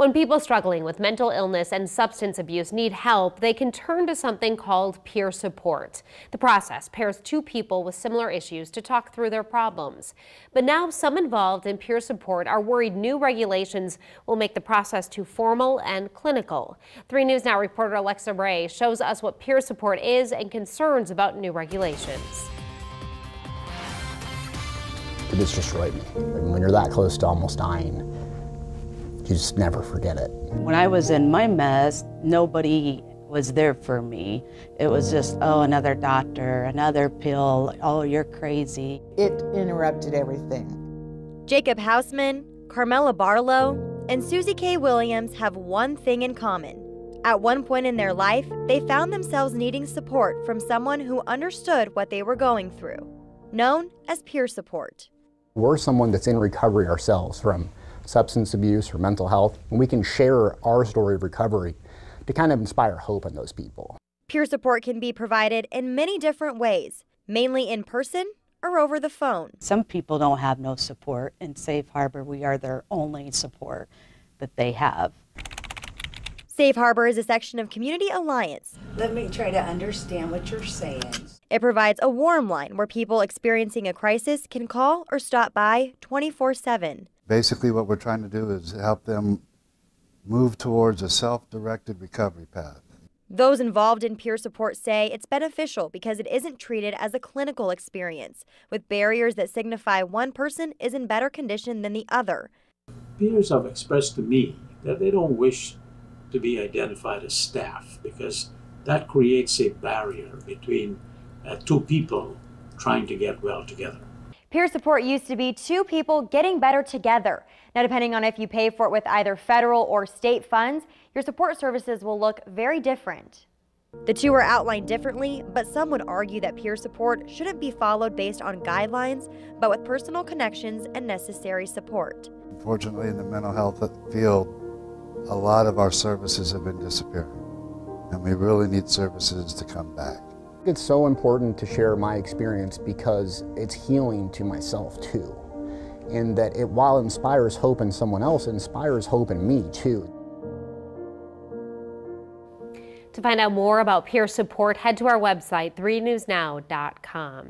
When people struggling with mental illness and substance abuse need help, they can turn to something called peer support. The process pairs two people with similar issues to talk through their problems. But now some involved in peer support are worried new regulations will make the process too formal and clinical. 3 News Now reporter Alexa Ray shows us what peer support is and concerns about new regulations. It destroyed me. When you're that close to almost dying, you just never forget it. When I was in my mess, nobody was there for me. It was just, oh, another doctor, another pill, oh, you're crazy. It interrupted everything. Jacob Hausman, Carmela Barlow, and Susie K. Williams have one thing in common. At one point in their life, they found themselves needing support from someone who understood what they were going through, known as peer support. We're someone that's in recovery ourselves from substance abuse or mental health, and we can share our story of recovery to kind of inspire hope in those people. Peer support can be provided in many different ways, mainly in person or over the phone. Some people don't have no support. In Safe Harbor, we are their only support that they have. Safe Harbor is a section of Community Alliance. Let me try to understand what you're saying. It provides a warm line where people experiencing a crisis can call or stop by 24/7. Basically, what we're trying to do is help them move towards a self-directed recovery path. Those involved in peer support say it's beneficial because it isn't treated as a clinical experience, with barriers that signify one person is in better condition than the other. Peers have expressed to me that they don't wish to be identified as staff because that creates a barrier between two people trying to get well together. Peer support used to be two people getting better together. Now, depending on if you pay for it with either federal or state funds, your support services will look very different. The two are outlined differently, but some would argue that peer support shouldn't be followed based on guidelines, but with personal connections and necessary support. Unfortunately, in the mental health field, a lot of our services have been disappearing, and we really need services to come back. It's so important to share my experience because it's healing to myself too. And that while it inspires hope in someone else, it inspires hope in me too. To find out more about peer support, head to our website, 3newsnow.com.